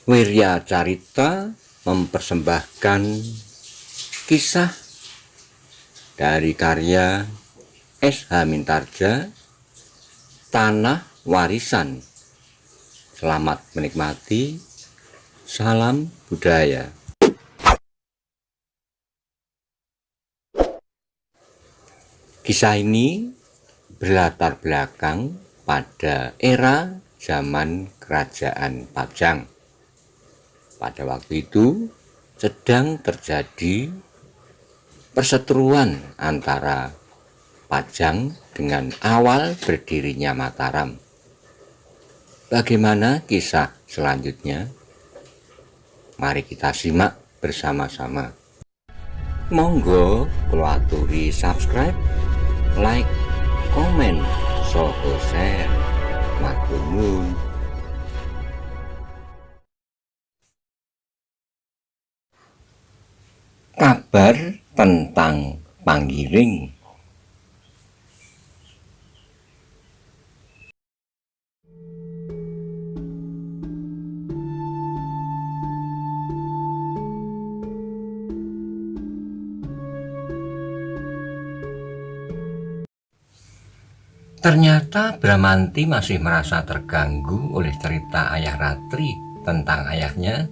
Wirya Carita mempersembahkan kisah dari karya S.H. Mintardja, Tanah Warisan. Selamat menikmati. Salam budaya. Kisah ini berlatar belakang pada era zaman Kerajaan Pajang. Pada waktu itu sedang terjadi perseteruan antara Pajang dengan awal berdirinya Mataram. Bagaimana kisah selanjutnya? Mari kita simak bersama-sama. Monggo kula aturi subscribe, like, komen, saha share. Matur nuwun. Kabar tentang Panggiring. Ternyata Bramanti masih merasa terganggu oleh cerita Ayah Ratri tentang ayahnya,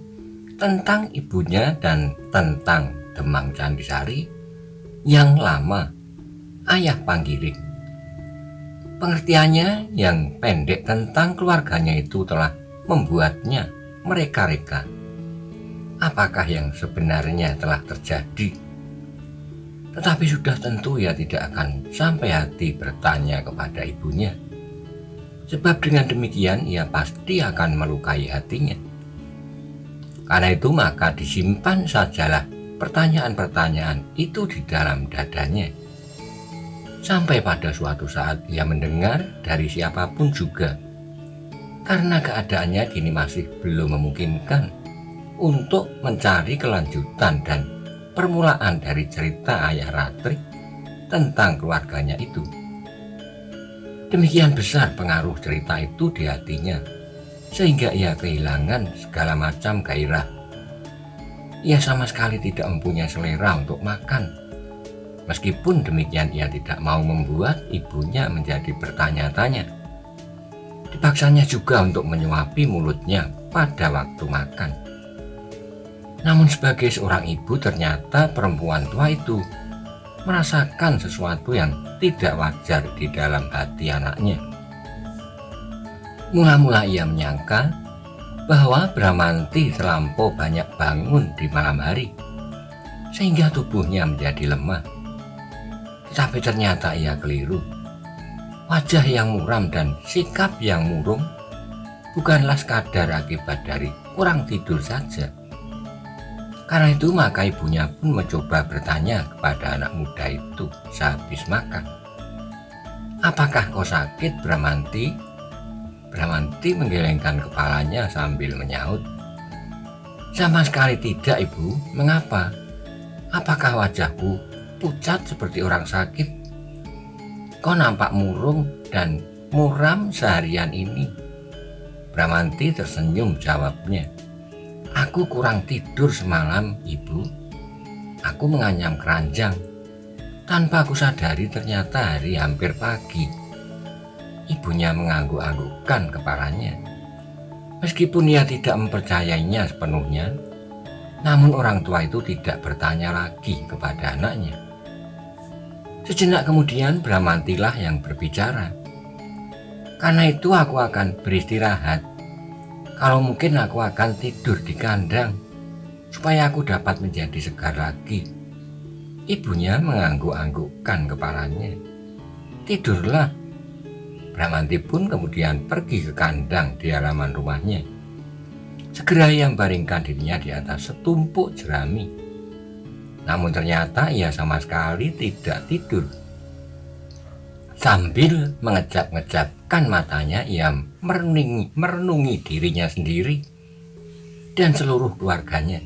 tentang ibunya, dan tentang Demang Candisari yang lama, Ayah Panggiring. Pengertiannya yang pendek tentang keluarganya itu telah membuatnya mereka-reka. Apakah yang sebenarnya telah terjadi? Tetapi sudah tentu ia tidak akan sampai hati bertanya kepada ibunya. Sebab dengan demikian ia pasti akan melukai hatinya. Karena itu maka disimpan sajalah pertanyaan-pertanyaan itu di dalam dadanya. Sampai pada suatu saat ia mendengar dari siapapun juga. Karena keadaannya kini masih belum memungkinkan untuk mencari kelanjutan dan permulaan dari cerita Ayah Ratri tentang keluarganya itu. Demikian besar pengaruh cerita itu di hatinya, sehingga ia kehilangan segala macam gairah. Ia sama sekali tidak mempunyai selera untuk makan. Meskipun demikian ia tidak mau membuat ibunya menjadi bertanya-tanya. Dipaksanya juga untuk menyuapi mulutnya pada waktu makan. Namun sebagai seorang ibu ternyata perempuan tua itu merasakan sesuatu yang tidak wajar di dalam hati anaknya. Mula-mula ia menyangka bahwa Bramanti terlampau banyak bangun di malam hari, sehingga tubuhnya menjadi lemah. Tetapi ternyata ia keliru. Wajah yang muram dan sikap yang murung bukanlah sekadar akibat dari kurang tidur saja. Karena itu maka ibunya pun mencoba bertanya kepada anak muda itu sehabis makan. "Apakah kau sakit, Bramanti?" Bramanti menggelengkan kepalanya sambil menyaut, "Sama sekali tidak, Ibu. Mengapa? Apakah wajahku pucat seperti orang sakit? Kau nampak murung dan muram seharian ini." Bramanti tersenyum jawabnya, "Aku kurang tidur semalam, Ibu. Aku menganyam keranjang. Tanpa aku sadari ternyata hari hampir pagi." Ibunya mengangguk-anggukkan kepalanya. Meskipun ia tidak mempercayainya sepenuhnya, namun orang tua itu tidak bertanya lagi kepada anaknya. Sejenak kemudian Bramantilah yang berbicara. "Karena itu aku akan beristirahat. Kalau mungkin aku akan tidur di kandang, supaya aku dapat menjadi segar lagi." Ibunya mengangguk-anggukkan kepalanya. "Tidurlah." Bramanti pun kemudian pergi ke kandang di halaman rumahnya. Segera ia membaringkan dirinya di atas setumpuk jerami. Namun ternyata ia sama sekali tidak tidur. Sambil mengejap-ngejapkan matanya, ia merenungi dirinya sendiri dan seluruh keluarganya.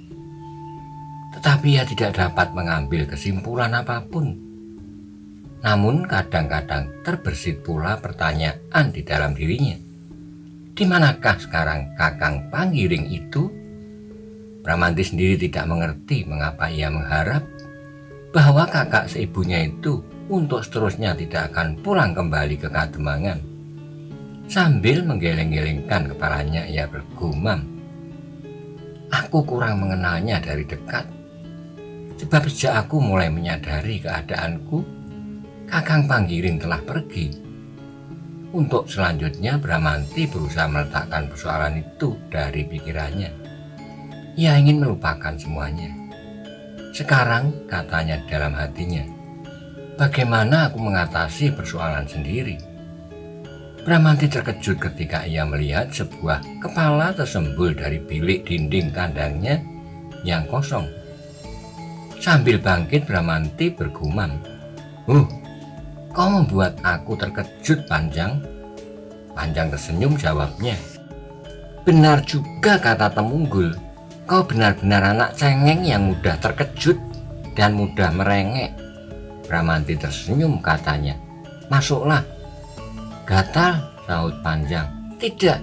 Tetapi ia tidak dapat mengambil kesimpulan apapun. Namun kadang-kadang terbersit pula pertanyaan di dalam dirinya. Di manakah sekarang Kakang Panggiring itu? Bramanti sendiri tidak mengerti mengapa ia mengharap bahwa kakak seibunya itu untuk seterusnya tidak akan pulang kembali ke Kademangan. Sambil menggeleng-gelengkan kepalanya, ia bergumam, "Aku kurang mengenalnya dari dekat. Sebab sejak aku mulai menyadari keadaanku, Kakang Panggiring telah pergi." Untuk selanjutnya Bramanti berusaha meletakkan persoalan itu dari pikirannya. Ia ingin melupakan semuanya. Sekarang, katanya dalam hatinya, bagaimana aku mengatasi persoalan sendiri? Bramanti terkejut ketika ia melihat sebuah kepala tersembul dari bilik dinding kandangnya yang kosong. Sambil bangkit, Bramanti bergumam, kau membuat aku terkejut, Panjang." Panjang tersenyum, jawabnya, "Benar juga kata Temunggul. Kau benar-benar anak cengeng yang mudah terkejut dan mudah merengek." Bramanti tersenyum, katanya, "Masuklah." "Gatal," sahut Panjang. "Tidak,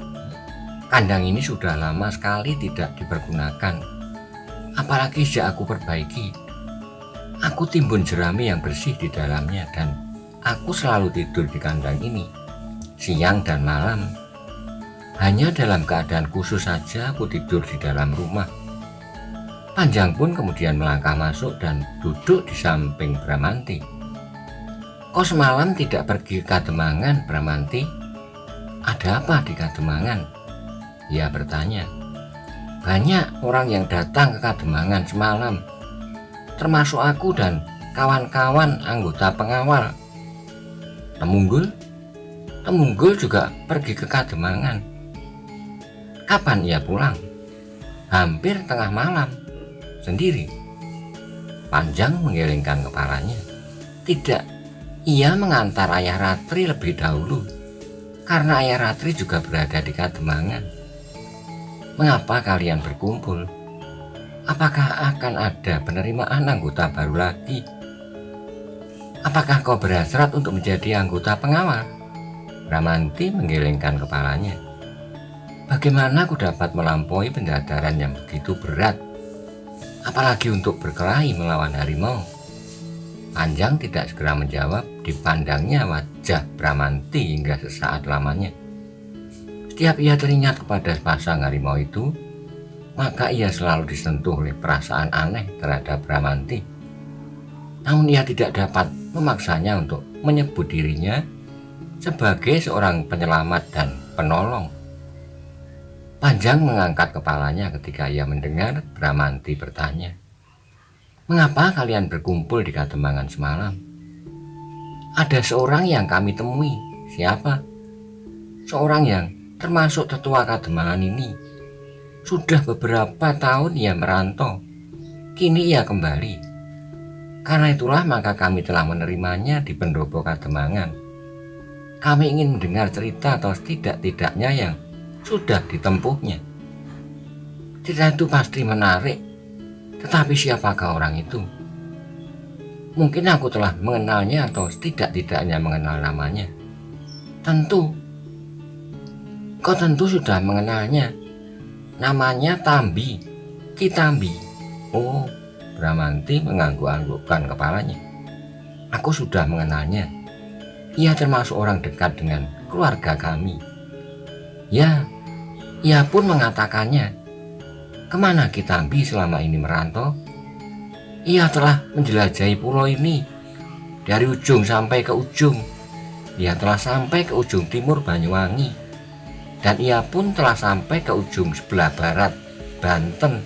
kandang ini sudah lama sekali tidak dipergunakan. Apalagi sejak aku perbaiki. Aku timbun jerami yang bersih di dalamnya dan aku selalu tidur di kandang ini, siang dan malam. Hanya dalam keadaan khusus saja aku tidur di dalam rumah." Panjang pun kemudian melangkah masuk dan duduk di samping Bramanti. "Kau semalam tidak pergi ke Kademangan, Bramanti? Ada apa di Kademangan?" ia bertanya. "Banyak orang yang datang ke Kademangan semalam, termasuk aku dan kawan-kawan anggota pengawal." "Temunggul? Temunggul juga pergi ke Kademangan. Kapan ia pulang?" "Hampir tengah malam. Sendiri?" Panjang menggelengkan kepalanya. "Tidak, ia mengantar Ayah Ratri lebih dahulu, karena Ayah Ratri juga berada di Kademangan." "Mengapa kalian berkumpul? Apakah akan ada penerimaan anggota baru lagi? Apakah kau berhasrat untuk menjadi anggota pengawal?" Bramanti menggelengkan kepalanya. "Bagaimana aku dapat melampaui penjadaran yang begitu berat? Apalagi untuk berkelahi melawan harimau?" Panjang tidak segera menjawab. Dipandangnya wajah Bramanti hingga sesaat lamanya. Setiap ia teringat kepada sepasang harimau itu, maka ia selalu disentuh oleh perasaan aneh terhadap Bramanti. Namun ia tidak dapat memaksanya untuk menyebut dirinya sebagai seorang penyelamat dan penolong. Panjang mengangkat kepalanya ketika ia mendengar Bramanti bertanya, "Mengapa kalian berkumpul di Kademangan semalam?" "Ada seorang yang kami temui." "Siapa?" "Seorang yang termasuk tetua Kademangan ini. Sudah beberapa tahun ia merantau. Kini ia kembali. Karena itulah maka kami telah menerimanya di pendopo Kademangan. Kami ingin mendengar cerita atau setidak-tidaknya yang sudah ditempuhnya. Cerita itu pasti menarik. Tetapi siapakah orang itu? Mungkin aku telah mengenalnya atau setidak-tidaknya mengenal namanya." "Tentu. Kau tentu sudah mengenalnya. Namanya Tambi, Ki Tambi." "Oh," Bramanti mengangguk-anggukkan kepalanya. "Aku sudah mengenalnya. Ia termasuk orang dekat dengan keluarga kami." "Ya, ia pun mengatakannya. Kemana Ki Tambi selama ini merantau?" "Ia telah menjelajahi pulau ini dari ujung sampai ke ujung. Ia telah sampai ke ujung timur Banyuwangi, dan ia pun telah sampai ke ujung sebelah barat Banten.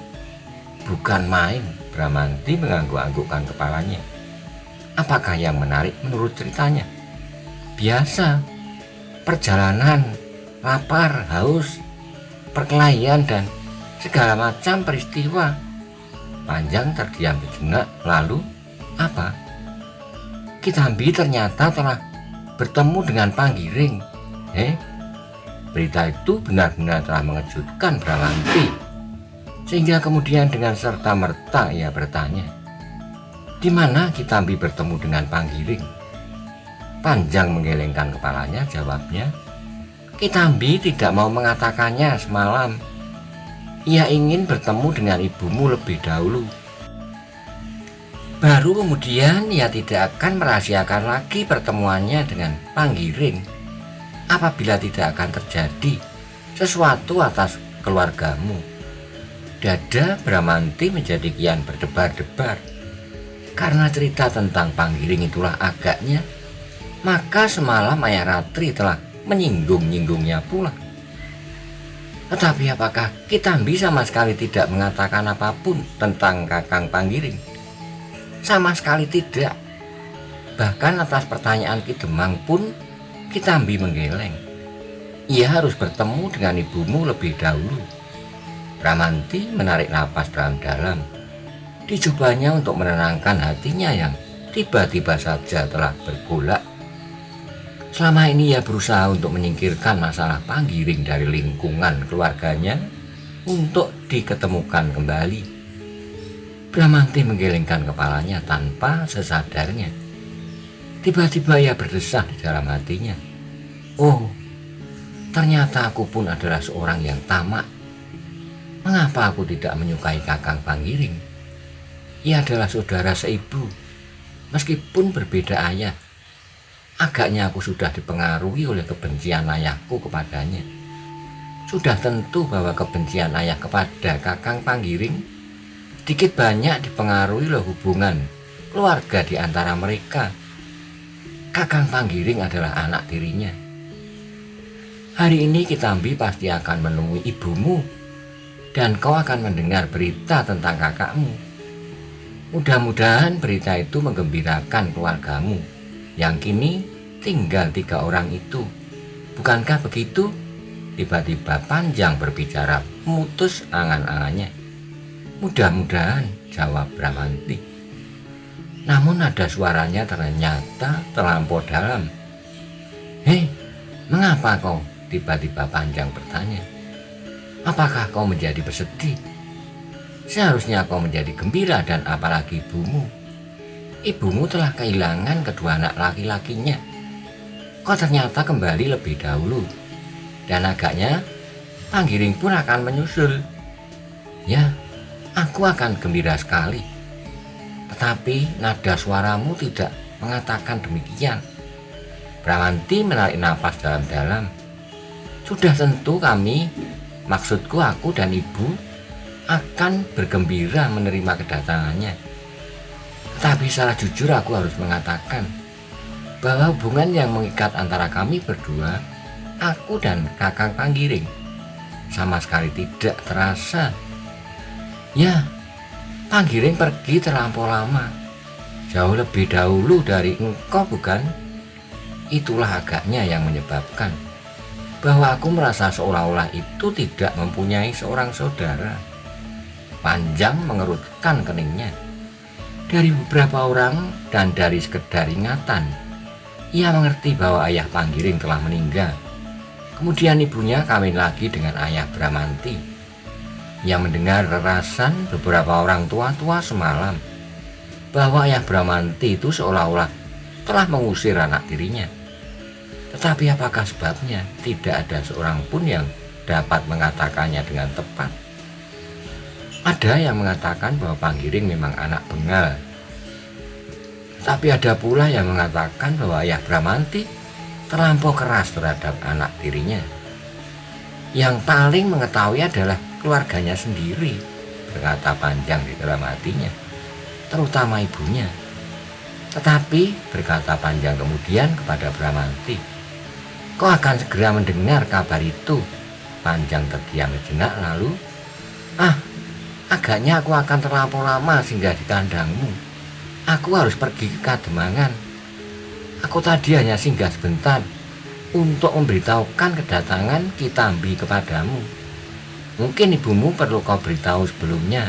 Bukan main." Bramanti mengangguk-anggukkan kepalanya. "Apakah yang menarik menurut ceritanya?" "Biasa, perjalanan, lapar, haus, perkelahian, dan segala macam peristiwa." Panjang terdiam sejenak. "Lalu apa?" "Ki Tambi ternyata telah bertemu dengan Panggiring." Berita itu benar-benar telah mengejutkan Bramanti, sehingga kemudian dengan serta-merta ia bertanya, "Di mana Ki Tambi bertemu dengan Panggiring?" Panjang menggelengkan kepalanya, jawabnya, Kitambi tidak mau mengatakannya semalam. Ia ingin bertemu dengan ibumu lebih dahulu. Baru kemudian ia tidak akan merahasiakan lagi pertemuannya dengan Panggiring apabila tidak akan terjadi sesuatu atas keluargamu. Dada Bramanti menjadi kian berdebar-debar. Karena cerita tentang Panggiring itulah agaknya, maka semalam Ayah Ratri telah menyinggung-nyinggungnya pula. Tetapi apakah Kitambi sama sekali tidak mengatakan apapun tentang Kakang Panggiring? Sama sekali tidak. Bahkan atas pertanyaan Ki Demang pun Kitambi menggeleng. Ia harus bertemu dengan ibumu lebih dahulu. Bramanti menarik napas dalam-dalam. Dicobanya untuk menenangkan hatinya yang tiba-tiba saja telah bergolak. Selama ini ia berusaha untuk menyingkirkan masalah Panggiring dari lingkungan keluarganya untuk diketemukan kembali. Bramanti menggelengkan kepalanya tanpa sesadarnya. Tiba-tiba ia berdesah di dalam hatinya. Oh, ternyata aku pun adalah seorang yang tamak. Mengapa aku tidak menyukai Kakang Panggiring? Ia adalah saudara seibu, meskipun berbeda ayah. Agaknya aku sudah dipengaruhi oleh kebencian ayahku kepadanya. Sudah tentu bahwa kebencian ayah kepada Kakang Panggiring sedikit banyak dipengaruhi oleh hubungan keluarga di antara mereka. Kakang Panggiring adalah anak tirinya. Hari ini Kitambi pasti akan menemui ibumu, dan kau akan mendengar berita tentang kakakmu. Mudah-mudahan berita itu menggembirakan keluargamu yang kini tinggal 3 orang itu. Bukankah begitu? Tiba-tiba Panjang berbicara memutus angan-angannya. Mudah-mudahan, jawab Bramanti. Namun nada suaranya ternyata terlampau dalam. Hei, mengapa kau? Tiba-tiba Panjang bertanya. Apakah kau menjadi bersedih? Seharusnya kau menjadi gembira, dan apalagi ibumu. Ibumu telah kehilangan kedua anak laki-lakinya. Kau ternyata kembali lebih dahulu. Dan agaknya Panggiring pun akan menyusul. Ya, aku akan gembira sekali. Tetapi nada suaramu tidak mengatakan demikian. Bramanti menarik napas dalam-dalam. Sudah tentu kami, maksudku aku dan ibu, akan bergembira menerima kedatangannya. Tapi secara jujur aku harus mengatakan bahwa hubungan yang mengikat antara kami berdua, aku dan Kakang Panggiring, sama sekali tidak terasa. Ya, Panggiring pergi terlampau lama, jauh lebih dahulu dari engkau, bukan? Itulah agaknya yang menyebabkan bahwa aku merasa seolah-olah itu tidak mempunyai seorang saudara. Panjang mengerutkan keningnya. Dari beberapa orang dan dari sekedar ingatan, ia mengerti bahwa ayah Panggiring telah meninggal. Kemudian ibunya kawin lagi dengan ayah Bramanti. Ia mendengar rerasan beberapa orang tua-tua semalam bahwa ayah Bramanti itu seolah-olah telah mengusir anak tirinya. Tetapi apakah sebabnya? Tidak ada seorang pun yang dapat mengatakannya dengan tepat. Ada yang mengatakan bahwa Panggiring memang anak bengal. Tapi ada pula yang mengatakan bahwa ayah Bramanti terlampau keras terhadap anak tirinya. Yang paling mengetahui adalah keluarganya sendiri, berkata Panjang di dalam hatinya, terutama ibunya. Tetapi, berkata Panjang kemudian kepada Bramanti, kau akan segera mendengar kabar itu. Panjang terdiam sejenak lalu, agaknya aku akan terlampau lama singgah di kandangmu. Aku harus pergi ke Kademangan. Aku tadi hanya singgah sebentar untuk memberitahukan kedatangan Kitambi kepadamu. Mungkin ibumu perlu kau beritahu sebelumnya,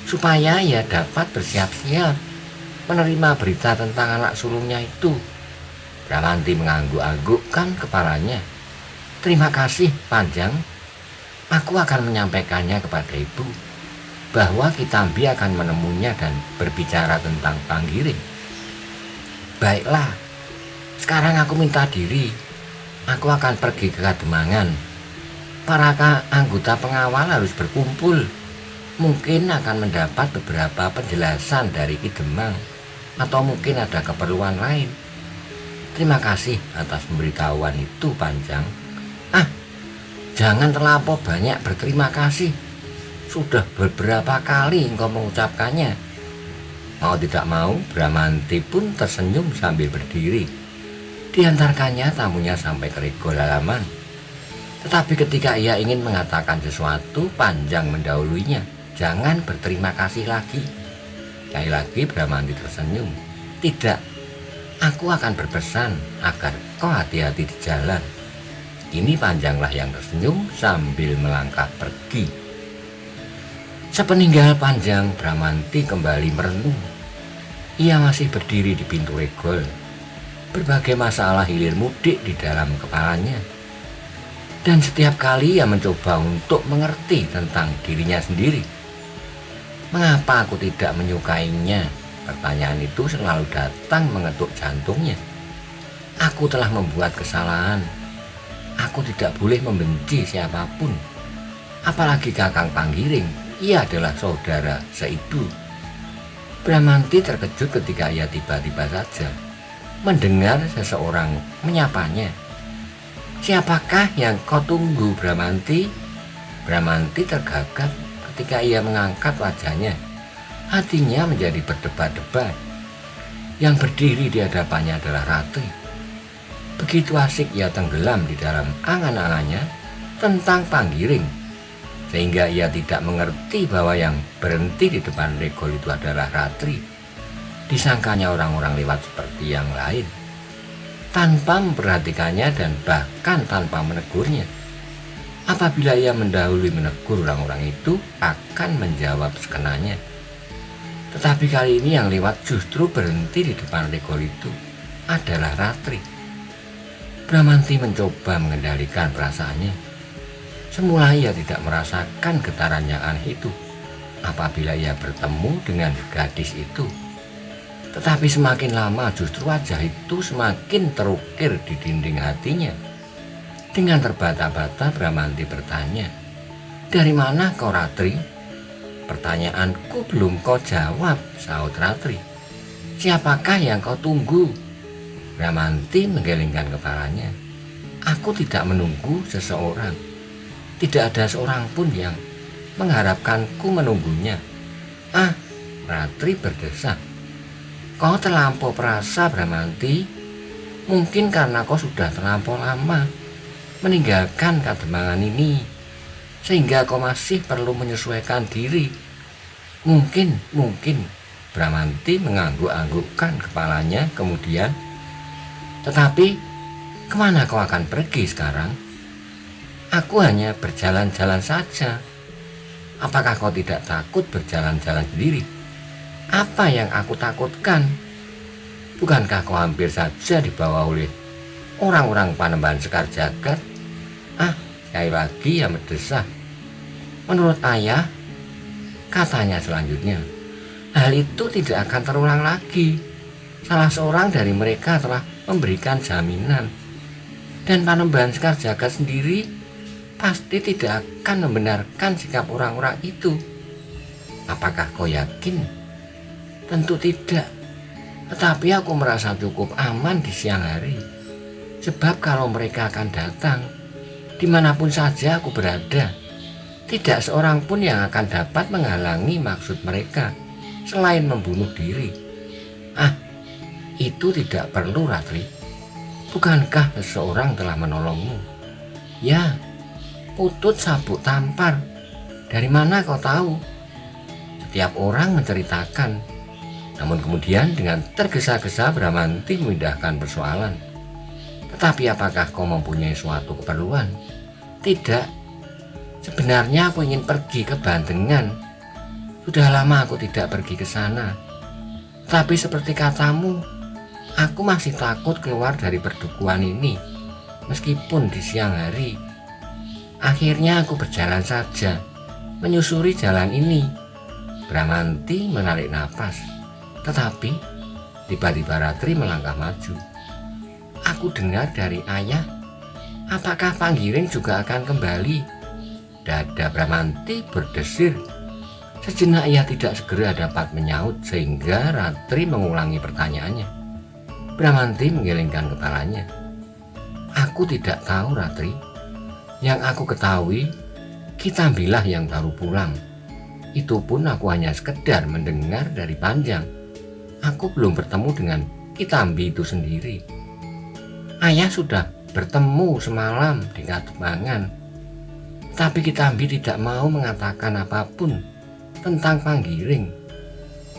supaya ia dapat bersiap-siap menerima berita tentang anak sulungnya itu. Bramanti mengangguk-anggukkan kepalanya. Terima kasih, Panjang. Aku akan menyampaikannya kepada ibu, bahwa Kitambi akan menemunya dan berbicara tentang Panggiring. Baiklah, sekarang aku minta diri. Aku akan pergi ke Kademangan. Para anggota pengawal harus berkumpul. Mungkin akan mendapat beberapa penjelasan dari Ki Demang, atau mungkin ada keperluan lain. Terima kasih atas pemberitahuan itu, Panjang. Ah, jangan terlampau banyak berterima kasih. Sudah beberapa kali engkau mengucapkannya. Mau tidak mau, Bramanti pun tersenyum sambil berdiri. Diantarkannya tamunya sampai ke regol halaman. Tetapi ketika ia ingin mengatakan sesuatu, Panjang mendahuluinya. Jangan berterima kasih lagi. Sekali lagi Bramanti tersenyum. Tidak, aku akan berpesan agar kau hati-hati di jalan. Kini Panjanglah yang tersenyum sambil melangkah pergi. Sepeninggal Panjang, Bramanti kembali merenung. Ia masih berdiri di pintu regol. Berbagai masalah hilir mudik di dalam kepalanya. Dan setiap kali ia mencoba untuk mengerti tentang dirinya sendiri. Mengapa aku tidak menyukainya? Pertanyaan itu selalu datang mengetuk jantungnya. Aku telah membuat kesalahan. Aku tidak boleh membenci siapapun. Apalagi Kakang Panggiring, ia adalah saudara seibu. Bramanti terkejut ketika ia tiba-tiba saja mendengar seseorang menyapanya. Siapakah yang kau tunggu, Bramanti? Bramanti tergagap ketika ia mengangkat wajahnya. Hatinya menjadi berdebar-debar. Yang berdiri di hadapannya adalah Ratri. Begitu asik ia tenggelam di dalam angan-angannya tentang Panggiring, sehingga ia tidak mengerti bahwa yang berhenti di depan regol itu adalah Ratri. Disangkanya orang-orang lewat seperti yang lain, tanpa memperhatikannya dan bahkan tanpa menegurnya. Apabila ia mendahului menegur orang-orang itu, akan menjawab sekenanya. Tetapi kali ini yang lewat justru berhenti di depan regol itu adalah Ratri. Bramanti mencoba mengendalikan perasaannya. Semula ia tidak merasakan getaran yang aneh itu apabila ia bertemu dengan gadis itu. Tetapi semakin lama justru wajah itu semakin terukir di dinding hatinya. Dengan terbata-bata Bramanti bertanya, "Dari mana kau, Ratri?" "Pertanyaanku belum kau jawab," sahut Ratri. "Siapakah yang kau tunggu?" Bramanti menggelengkan kepalanya. "Aku tidak menunggu seseorang. Tidak ada seorang pun yang mengharapkanku menunggunya." "Ah," Ratri berdesak, "kau terlampau perasa, Bramanti. Mungkin karena kau sudah terlampau lama meninggalkan Kademangan ini, sehingga kau masih perlu menyesuaikan diri. Mungkin. Bramanti mengangguk-anggukkan kepalanya kemudian. "Tetapi kemana kau akan pergi sekarang?" "Aku hanya berjalan-jalan saja." "Apakah kau tidak takut berjalan-jalan sendiri?" "Apa yang aku takutkan? Bukankah kau hampir saja dibawa oleh orang-orang Panembahan Sekar Jagad?" "Ah," sekali lagi ia mendesak. "Menurut ayah," katanya selanjutnya, "hal itu tidak akan terulang lagi. Salah seorang dari mereka telah memberikan jaminan. Dan Panembahan Sekar Jagad sendiri pasti tidak akan membenarkan sikap orang-orang itu." "Apakah kau yakin?" "Tentu tidak. Tetapi aku merasa cukup aman di siang hari. Sebab kalau mereka akan datang, dimanapun saja aku berada, tidak seorang pun yang akan dapat menghalangi maksud mereka selain membunuh diri." "Ah, itu tidak perlu, Ratri. Bukankah seseorang telah menolongmu?" "Ya, Putut Sabuk Tampar. Dari mana kau tahu?" "Setiap orang menceritakan." Namun kemudian dengan tergesa-gesa Bramanti memindahkan persoalan. "Tetapi apakah kau mempunyai suatu keperluan?" "Tidak. Sebenarnya aku ingin pergi ke Bandengan. Sudah lama aku tidak pergi ke sana. Tapi seperti katamu, aku masih takut keluar dari perdukuhan ini, meskipun di siang hari. Akhirnya aku berjalan saja, menyusuri jalan ini." Bramanti menarik napas. Tetapi tiba-tiba Ratri melangkah maju. "Aku dengar dari ayah Apakah Panggiring juga akan kembali? Dada Bramanti berdesir. Sejenak ia tidak segera dapat menyaut sehingga Ratri mengulangi pertanyaannya. Bramanti menggelengkan kepalanya. Aku tidak tahu, Ratri. Yang aku ketahui, Kitambilah yang baru pulang. Itu pun aku hanya sekedar mendengar dari Panjang. Aku belum bertemu dengan Kitambi itu sendiri. Ayah sudah bertemu semalam di Katubangan, tapi Kitambi tidak mau mengatakan apapun tentang Panggiring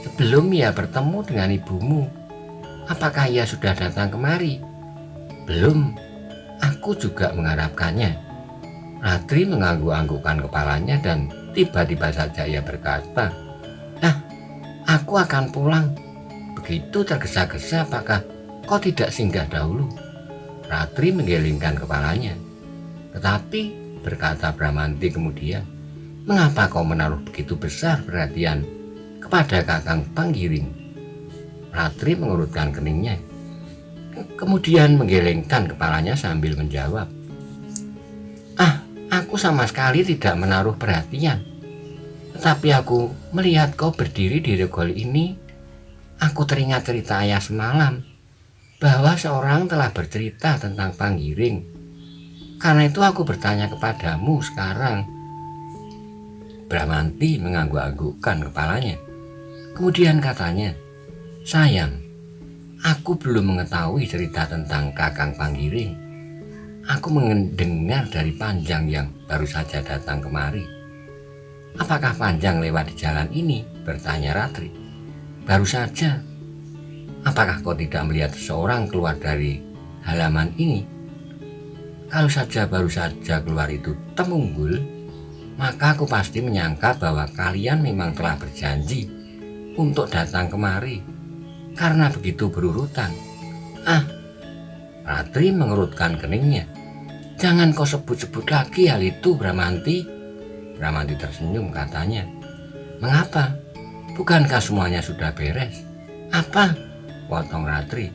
sebelum ia bertemu dengan ibumu. Apakah ia sudah datang kemari? Belum. Aku juga mengharapkannya. Ratri mengangguk-anggukkan kepalanya dan tiba-tiba saja ia berkata, aku akan pulang. Begitu tergesa-gesa, apakah kau tidak singgah dahulu? Ratri menggelengkan kepalanya. Tetapi, berkata Bramanti kemudian, mengapa kau menaruh begitu besar perhatian kepada Kakang Panggiring? Ratri mengurutkan keningnya, kemudian menggelengkan kepalanya sambil menjawab, aku sama sekali tidak menaruh perhatian. Tetapi aku melihat kau berdiri di regol ini, aku teringat cerita ayah semalam, bahwa seorang telah bercerita tentang Panggiring. Karena itu aku bertanya kepadamu sekarang. Bramanti mengangguk-anggukkan kepalanya. Kemudian katanya, sayang, aku belum mengetahui cerita tentang Kakang Panggiring. Aku mendengar dari Panjang yang baru saja datang kemari. Apakah Panjang lewat di jalan ini? Bertanya Ratri. Baru saja. Apakah kau tidak melihat seseorang keluar dari halaman ini? Kalau saja baru saja keluar itu Temunggul, maka aku pasti menyangka bahwa kalian memang telah berjanji untuk datang kemari. Karena begitu berurutan. Ratri mengerutkan keningnya. Jangan kau sebut-sebut lagi hal itu, Bramanti. Bramanti tersenyum katanya. Mengapa? Bukankah semuanya sudah beres? Apa? Potong Ratri.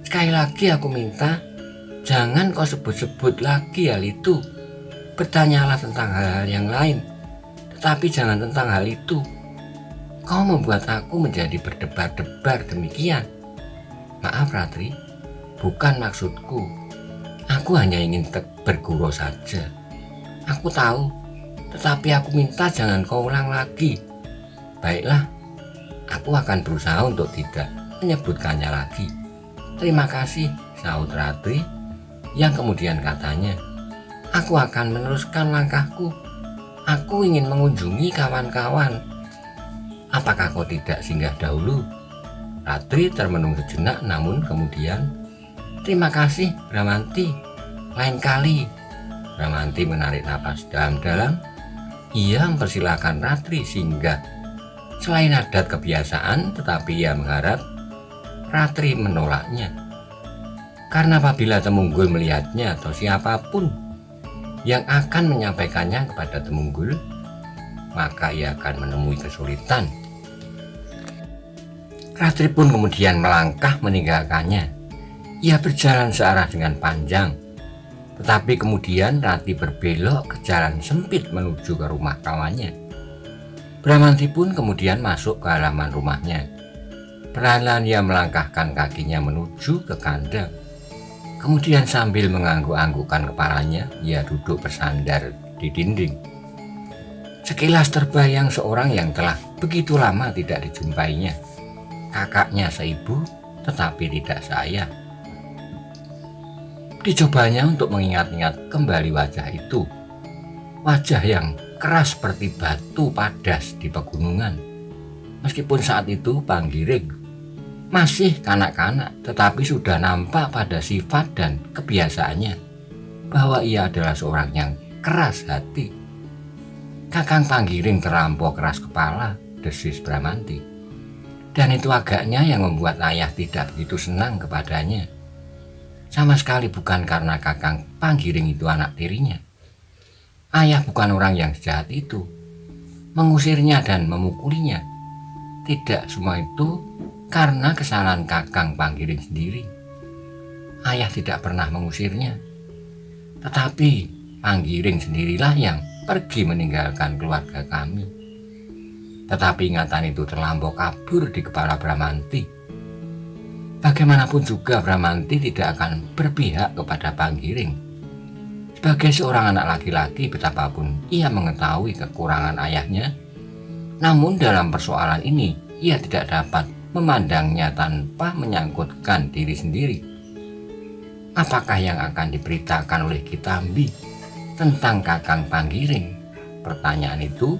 Sekali lagi aku minta, jangan kau sebut-sebut lagi hal itu. Bertanyalah tentang hal-hal yang lain, tetapi jangan tentang hal itu. Kau membuat aku menjadi berdebar-debar demikian. Maaf Ratri, bukan maksudku. Aku hanya ingin bergurau saja. Aku tahu, tetapi aku minta jangan kau ulang lagi. Baiklah, aku akan berusaha untuk tidak menyebutkannya lagi. Terima kasih, sahut Ratri, yang kemudian katanya, aku akan meneruskan langkahku. Aku ingin mengunjungi kawan-kawan. Apakah kau tidak singgah dahulu? Ratri termenung sejenak, namun kemudian, terima kasih, Bramanti. Lain kali. Bramanti menarik napas dalam-dalam. Ia mempersilahkan Ratri singgah. Selain adat kebiasaan, tetapi ia mengharap Ratri menolaknya. Karena apabila Temunggul melihatnya atau siapapun yang akan menyampaikannya kepada Temunggul, maka ia akan menemui kesulitan. Ratri pun kemudian melangkah meninggalkannya. Ia berjalan searah dengan Panjang, tetapi kemudian Ratri berbelok ke jalan sempit menuju ke rumah kawannya. Bramanti pun kemudian masuk ke halaman rumahnya. Perlahan ia melangkahkan kakinya menuju ke kandang. Kemudian sambil mengangguk-anggukkan kepalanya, ia duduk bersandar di dinding. Sekilas terbayang seorang yang telah begitu lama tidak dijumpainya. Kakaknya seibu, tetapi tidak seayah. Dicobanya untuk mengingat-ingat kembali wajah itu. Wajah yang keras seperti batu padas di pegunungan. Meskipun saat itu Panggiring masih kanak-kanak, tetapi sudah nampak pada sifat dan kebiasaannya bahwa ia adalah seorang yang keras hati. Kakang Panggiring terlampau keras kepala, desis Bramanti. Dan itu agaknya yang membuat ayah tidak begitu senang kepadanya. Sama sekali bukan karena Kakang Panggiring itu anak tirinya. Ayah bukan orang yang sejahat itu, mengusirnya dan memukulinya. Tidak, semua itu karena kesalahan Kakang Panggiring sendiri. Ayah tidak pernah mengusirnya. Tetapi Panggiring sendirilah yang pergi meninggalkan keluarga kami. Tetapi ingatan itu terlampau kabur di kepala Bramanti. Bagaimanapun juga Bramanti tidak akan berpihak kepada Panggiring. Sebagai seorang anak laki-laki, betapapun ia mengetahui kekurangan ayahnya, namun dalam persoalan ini ia tidak dapat memandangnya tanpa menyangkutkan diri sendiri. Apakah yang akan diberitakan oleh Kitambi tentang Kakang Panggiring? Pertanyaan itu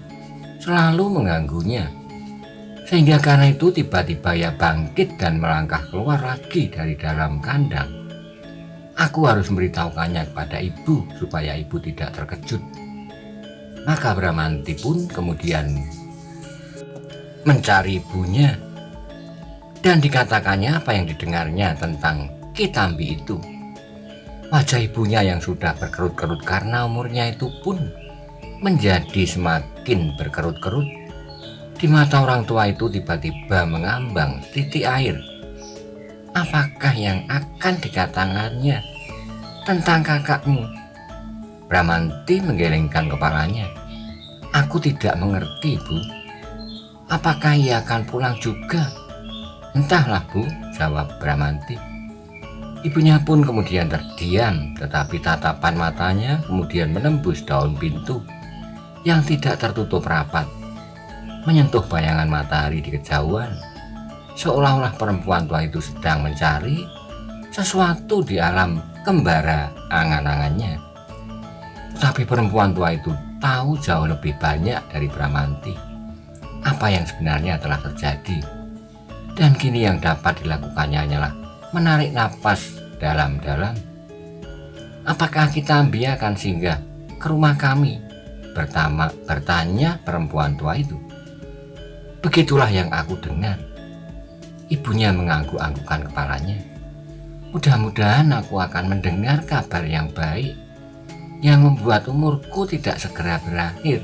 selalu mengganggunya. Sehingga karena itu tiba-tiba ia bangkit dan melangkah keluar lagi dari dalam kandang. Aku harus memberitahukannya kepada ibu supaya ibu tidak terkejut. Maka Bramanti pun kemudian mencari ibunya dan dikatakannya apa yang didengarnya tentang Kitambi itu. Wajah ibunya yang sudah berkerut-kerut karena umurnya itu pun menjadi semakin berkerut-kerut. Di mata orang tua itu tiba-tiba mengambang titik air. Apakah yang akan dikatakannya tentang kakakmu? Bramanti menggelengkan kepalanya. Aku tidak mengerti, Bu. Apakah ia akan pulang juga? Entahlah, Bu, jawab Bramanti. Ibunya pun kemudian terdiam, tetapi tatapan matanya kemudian menembus daun pintu yang tidak tertutup rapat, menyentuh bayangan matahari di kejauhan, seolah-olah perempuan tua itu sedang mencari sesuatu di alam kembara angan-angannya. Tetapi perempuan tua itu tahu jauh lebih banyak dari Bramanti apa yang sebenarnya telah terjadi, dan kini yang dapat dilakukannya hanyalah menarik napas dalam-dalam. Apakah Kitambi akan singgah ke rumah kami? Bertanya perempuan tua itu. Begitulah yang aku dengar. Ibunya mengangguk-anggukkan kepalanya. Mudah-mudahan aku akan mendengar kabar yang baik yang membuat umurku tidak segera berakhir.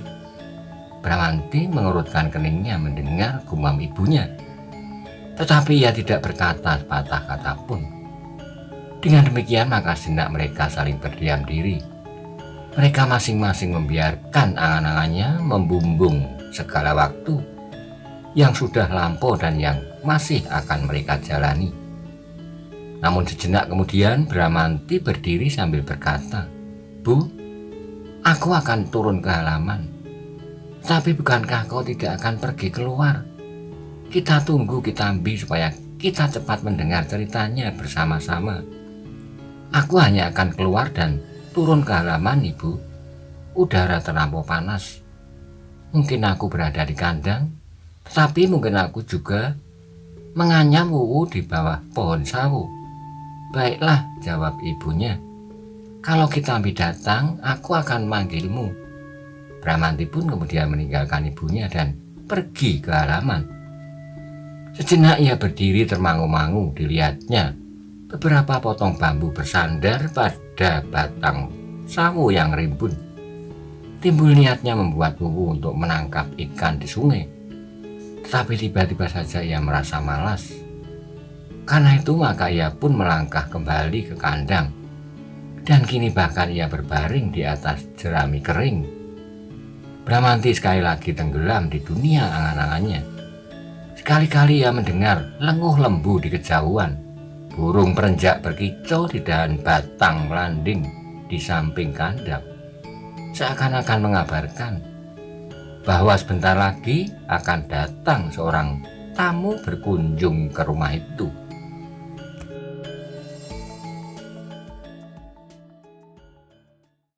Bramanti mengurutkan keningnya mendengar gumam ibunya. Tetapi ia tidak berkata sepatah kata pun. Dengan demikian maka sejenak mereka saling berdiam diri. Mereka masing-masing membiarkan angan-angannya membumbung segala waktu yang sudah lampau dan yang masih akan mereka jalani. Namun sejenak kemudian Bramanti berdiri sambil berkata, Bu, aku akan turun ke halaman. Tapi bukankah kau tidak akan pergi keluar? Kita tunggu Kitambi supaya kita cepat mendengar ceritanya bersama-sama. Aku hanya akan keluar dan turun ke halaman, Ibu. Udara terlampau panas. Mungkin aku berada di kandang, tetapi mungkin aku juga menganyam wuwu di bawah pohon sawo. Baiklah, jawab ibunya. Kalau Kitambi datang, aku akan manggilmu. Bramanti pun kemudian meninggalkan ibunya dan pergi ke halaman. Sejenak ia berdiri termangu-mangu, dilihatnya beberapa potong bambu bersandar pada batang sawo yang rimbun. Timbul niatnya membuat wuwu untuk menangkap ikan di sungai. Tetapi tiba-tiba saja ia merasa malas. Karena itu maka ia pun melangkah kembali ke kandang. Dan kini bahkan ia berbaring di atas jerami kering. Bramanti sekali lagi tenggelam di dunia angan-angannya. Sekali-kali ia mendengar lenguh lembu di kejauhan. Burung perenjak berkicau di dahan batang landing di samping kandang. Seakan-akan mengabarkan bahwa sebentar lagi akan datang seorang tamu berkunjung ke rumah itu.